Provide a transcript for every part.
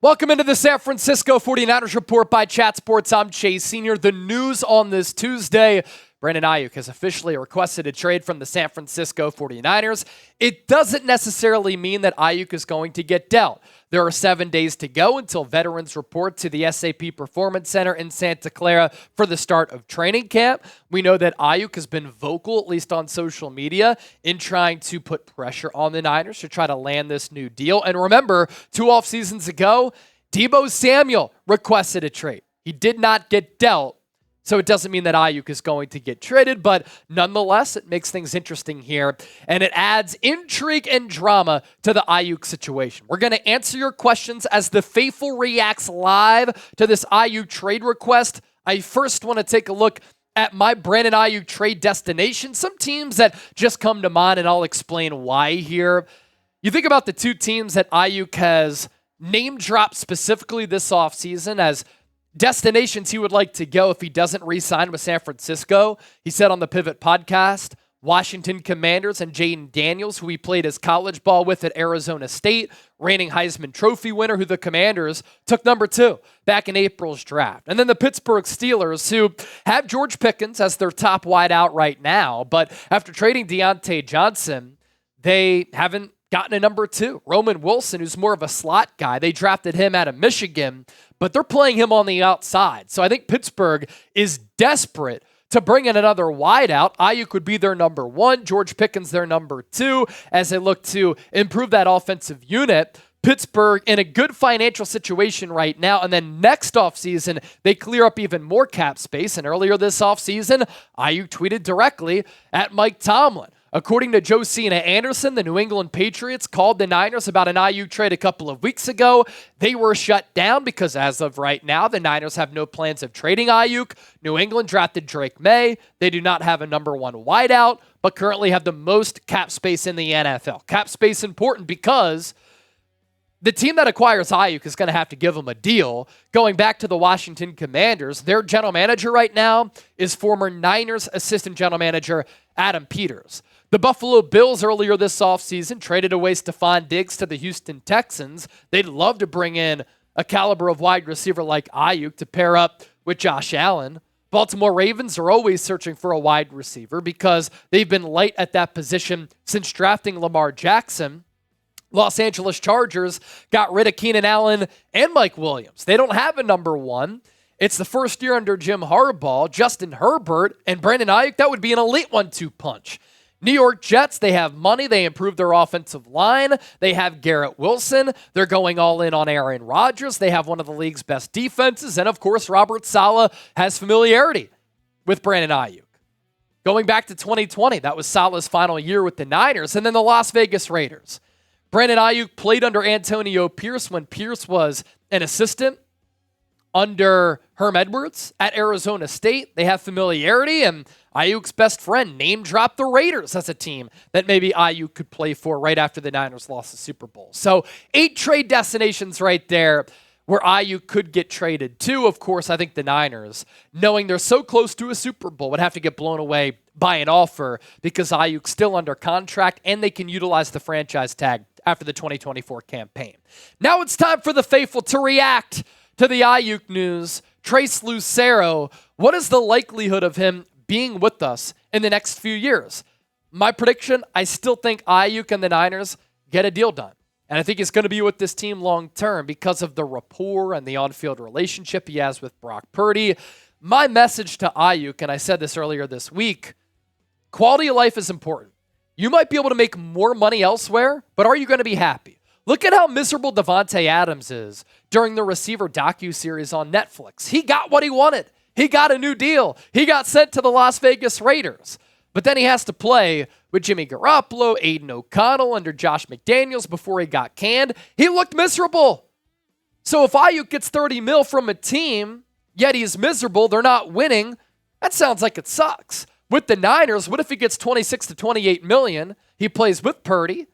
Welcome into the San Francisco 49ers Report by Chat Sports. I'm Chase Sr. The news on this Tuesday: Brandon Aiyuk has officially requested a trade from the San Francisco 49ers. It doesn't necessarily mean that Aiyuk is going to get dealt. There are 7 days to go until veterans report to the SAP Performance Center in Santa Clara for the start of training camp. We know that Aiyuk has been vocal, at least on social media, in trying to put pressure on the Niners to try to land this new deal. And remember, 2 off seasons ago, Deebo Samuel requested a trade. He did not get dealt. So it doesn't mean that Aiyuk is going to get traded, but nonetheless, it makes things interesting here, and it adds intrigue and drama to the Aiyuk situation. We're going to answer your questions as the faithful reacts live to this Aiyuk trade request. I first want to take a look at my Brandon Aiyuk trade destination, some teams that just come to mind, and I'll explain why here. You think about the 2 teams that Aiyuk has name-dropped specifically this offseason as destinations he would like to go if he doesn't re-sign with San Francisco. He said on the Pivot podcast, Washington Commanders and Jayden Daniels, who he played his college ball with at Arizona State, reigning Heisman Trophy winner, who the Commanders took number 2 back in April's draft. And then the Pittsburgh Steelers, who have George Pickens as their top wideout right now, but after trading Deontay Johnson, they haven't gotten a number 2. Roman Wilson, who's more of a slot guy. They drafted him out of Michigan, but they're playing him on the outside. So I think Pittsburgh is desperate to bring in another wideout. Aiyuk would be their number 1. George Pickens their number 2 as they look to improve that offensive unit. Pittsburgh in a good financial situation right now, and then next offseason, they clear up even more cap space. And earlier this offseason, Aiyuk tweeted directly at Mike Tomlin. According to Josina Anderson, the New England Patriots called the Niners about an Aiyuk trade a couple of weeks ago. They were shut down because as of right now, the Niners have no plans of trading Aiyuk. New England drafted Drake May. They do not have a number 1 wideout, but currently have the most cap space in the NFL. Cap space important because the team that acquires Aiyuk is going to have to give him a deal. Going back to the Washington Commanders, their general manager right now is former Niners assistant general manager Adam Peters. The Buffalo Bills earlier this offseason traded away Stephon Diggs to the Houston Texans. They'd love to bring in a caliber of wide receiver like Aiyuk to pair up with Josh Allen. Baltimore Ravens are always searching for a wide receiver because they've been light at that position since drafting Lamar Jackson. Los Angeles Chargers got rid of Keenan Allen and Mike Williams. They don't have a number 1. It's the first year under Jim Harbaugh. Justin Herbert and Brandon Aiyuk, that would be an elite 1-2 punch. New York Jets, they have money. They improved their offensive line. They have Garrett Wilson. They're going all in on Aaron Rodgers. They have one of the league's best defenses. And, of course, Robert Saleh has familiarity with Brandon Aiyuk. Going back to 2020, that was Saleh's final year with the Niners. And then the Las Vegas Raiders. Brandon Aiyuk played under Antonio Pierce when Pierce was an assistant under Herm Edwards at Arizona State. They have familiarity, and Aiyuk's best friend name-dropped the Raiders as a team that maybe Aiyuk could play for right after the Niners lost the Super Bowl. So 8 trade destinations right there where Aiyuk could get traded to. Of course, I think the Niners, knowing they're so close to a Super Bowl, would have to get blown away by an offer because Aiyuk's still under contract and they can utilize the franchise tag after the 2024 campaign. Now it's time for the faithful to react to the Aiyuk news. Trace Lucero, what is the likelihood of him being with us in the next few years? My prediction, I still think Aiyuk and the Niners get a deal done. And I think he's going to be with this team long term because of the rapport and the on-field relationship he has with Brock Purdy. My message to Aiyuk, and I said this earlier this week, quality of life is important. You might be able to make more money elsewhere, but are you going to be happy? Look at how miserable Devontae Adams is during the receiver docuseries on Netflix. He got what he wanted. He got a new deal. He got sent to the Las Vegas Raiders. But then he has to play with Jimmy Garoppolo, Aiden O'Connell under Josh McDaniels before he got canned. He looked miserable. So if Aiyuk gets $30 million from a team, yet he's miserable, they're not winning, that sounds like it sucks. With the Niners, what if he gets $26 to $28 million? He plays with Purdy,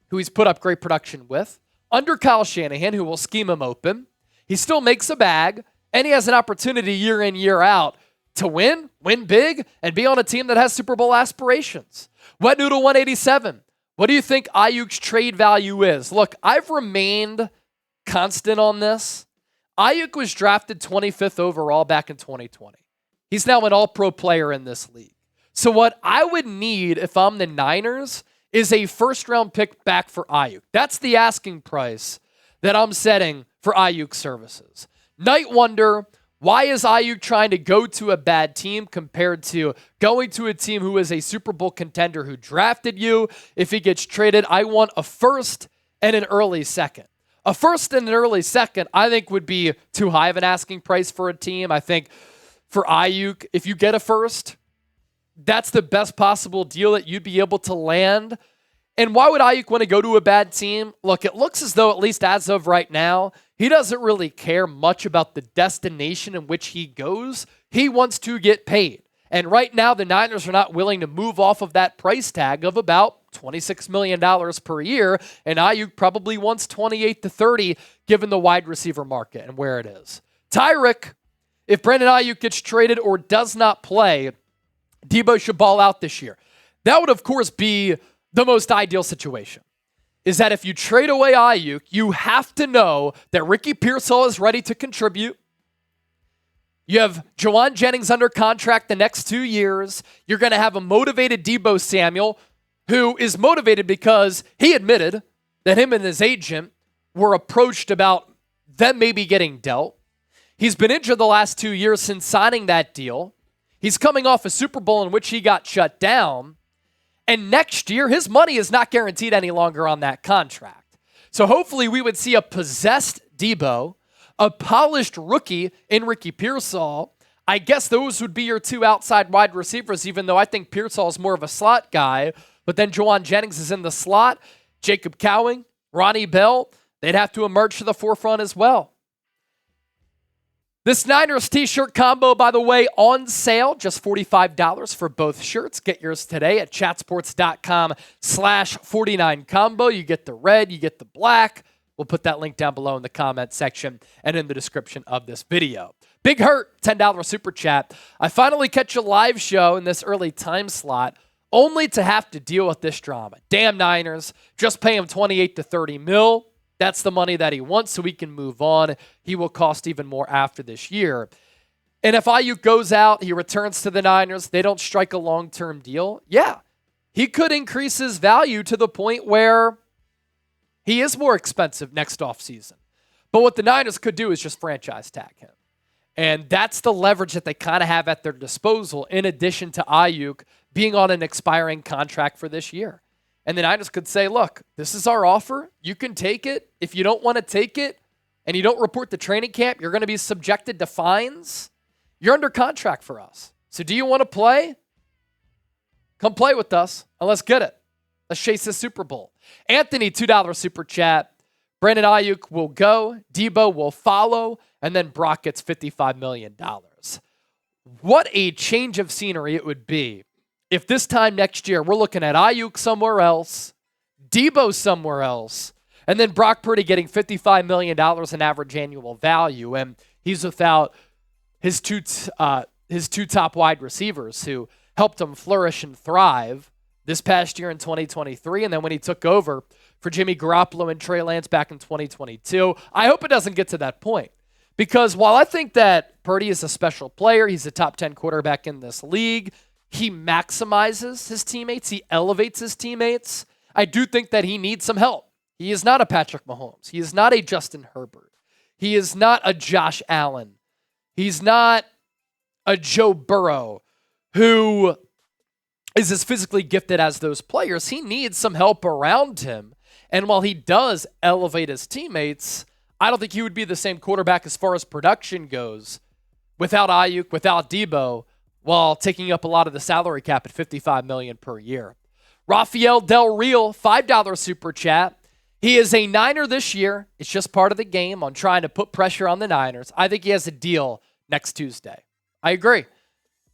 who he's put up great production with, under Kyle Shanahan, who will scheme him open. He still makes a bag, and he has an opportunity year in, year out to win big, and be on a team that has Super Bowl aspirations. Wet Noodle 187, what do you think Aiyuk's trade value is? Look, I've remained constant on this. Aiyuk was drafted 25th overall back in 2020. He's now an all-pro player in this league. So what I would need if I'm the Niners is a first-round pick back for Aiyuk. That's the asking price that I'm setting for Aiyuk services. Night wonder, why is Aiyuk trying to go to a bad team compared to going to a team who is a Super Bowl contender who drafted you? If he gets traded, I want a first and an early second. A first and an early second, I think, would be too high of an asking price for a team. I think for Aiyuk, if you get a first, that's the best possible deal that you'd be able to land. And why would Aiyuk want to go to a bad team? Look, it looks as though, at least as of right now, he doesn't really care much about the destination in which he goes. He wants to get paid. And right now, the Niners are not willing to move off of that price tag of about $26 million per year. And Aiyuk probably wants 28 to 30, given the wide receiver market and where it is. Terique, if Brandon Aiyuk gets traded or does not play, Deebo should ball out this year. That would, of course, be the most ideal situation. Is that if you trade away Aiyuk, you have to know that Pearsall is ready to contribute. You have Jauan Jennings under contract the next 2 years. You're going to have a motivated Deebo Samuel, who is motivated because he admitted that him and his agent were approached about them maybe getting dealt. He's been injured the last 2 years since signing that deal. He's coming off a Super Bowl in which he got shut down. And next year, his money is not guaranteed any longer on that contract. So hopefully we would see a possessed Deebo, a polished rookie in Terique Pearsall. I guess those would be your two outside wide receivers, even though I think Pearsall is more of a slot guy. But then Jauan Jennings is in the slot. Jacob Cowing, Ronnie Bell, they'd have to emerge to the forefront as well. This Niners t-shirt combo, by the way, on sale, just $45 for both shirts. Get yours today at chatsports.com/49combo. You get the red, you get the black. We'll put that link down below in the comment section and in the description of this video. Big Hurt, $10 super chat. I finally catch a live show in this early time slot, only to have to deal with this drama. Damn Niners, just pay him 28 to 30 mil. That's the money that he wants so he can move on. He will cost even more after this year. And if Aiyuk goes out, he returns to the Niners, they don't strike a long-term deal, yeah, he could increase his value to the point where he is more expensive next offseason. But what the Niners could do is just franchise tag him. And that's the leverage that they kind of have at their disposal, in addition to Aiyuk being on an expiring contract for this year. And the Niners could say, look, this is our offer. You can take it. If you don't want to take it and you don't report to training camp, you're going to be subjected to fines. You're under contract for us. So do you want to play? Come play with us and let's get it. Let's chase this Super Bowl. Anthony, $2 super chat. Brandon Aiyuk will go. Deebo will follow. And then Brock gets $55 million. What a change of scenery it would be if this time next year we're looking at Aiyuk somewhere else, Deebo somewhere else, and then Brock Purdy getting $55 million in average annual value, and he's without his two top wide receivers who helped him flourish and thrive this past year in 2023, and then when he took over for Jimmy Garoppolo and Trey Lance back in 2022. I hope it doesn't get to that point, because while I think that Purdy is a special player, he's a top 10 quarterback in this league, he maximizes his teammates. He elevates his teammates. I do think that he needs some help. He is not a Patrick Mahomes. He is not a Justin Herbert. He is not a Josh Allen. He's not a Joe Burrow who is as physically gifted as those players. He needs some help around him. And while he does elevate his teammates, I don't think he would be the same quarterback as far as production goes without Aiyuk, without Deebo, while taking up a lot of the salary cap at $55 million per year. Rafael Del Real, $5 super chat. He is a Niner this year. It's just part of the game on trying to put pressure on the Niners. I think he has a deal next Tuesday. I agree.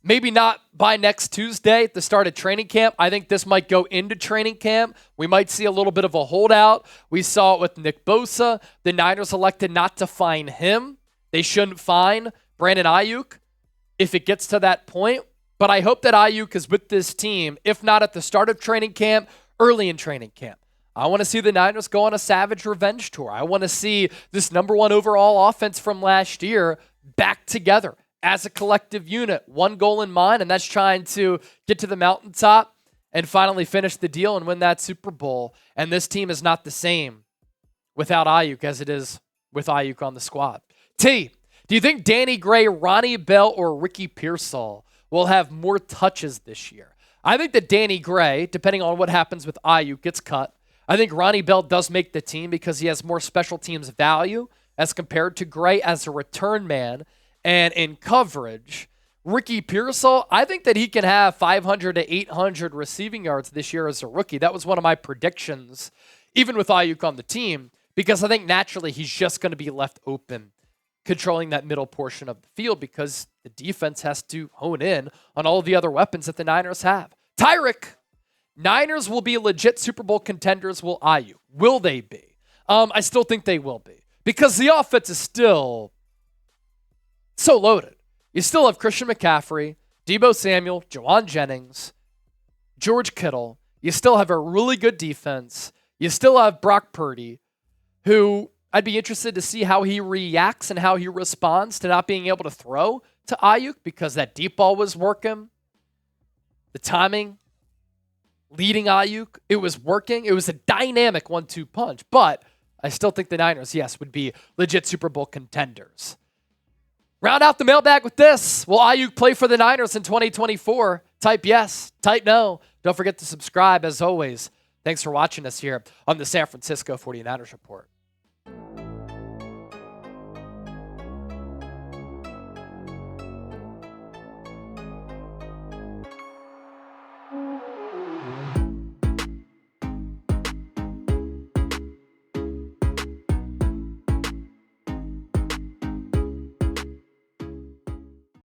Maybe not by next Tuesday at the start of training camp. I think this might go into training camp. We might see a little bit of a holdout. We saw it with Nick Bosa. The Niners elected not to fine him. They shouldn't fine Brandon Aiyuk if it gets to that point. But I hope that Aiyuk is with this team, if not at the start of training camp, early in training camp. I want to see the Niners go on a savage revenge tour. I want to see this number 1 overall offense from last year back together as a collective unit. One goal in mind, and that's trying to get to the mountaintop and finally finish the deal and win that Super Bowl. And this team is not the same without Aiyuk as it is with Aiyuk on the squad. T, do you think Danny Gray, Ronnie Bell, or Ricky Pearsall will have more touches this year? I think that Danny Gray, depending on what happens with Aiyuk, gets cut. I think Ronnie Bell does make the team because he has more special teams value as compared to Gray as a return man and in coverage. Ricky Pearsall, I think that he can have 500 to 800 receiving yards this year as a rookie. That was one of my predictions, even with Aiyuk on the team, because I think naturally he's just going to be left open, controlling that middle portion of the field because the defense has to hone in on all of the other weapons that the Niners have. Terique, Niners will be legit Super Bowl contenders. Will Aiyuk? Will they be? I still think they will be because the offense is still so loaded. You still have Christian McCaffrey, Deebo Samuel, Jauan Jennings, George Kittle. You still have a really good defense. You still have Brock Purdy, who I'd be interested to see how he reacts and how he responds to not being able to throw to Aiyuk because that deep ball was working. The timing, leading Aiyuk, it was working. It was a dynamic 1-2 punch, but I still think the Niners, yes, would be legit Super Bowl contenders. Round out the mailbag with this. Will Aiyuk play for the Niners in 2024? Type yes, type no. Don't forget to subscribe as always. Thanks for watching us here on the San Francisco 49ers Report.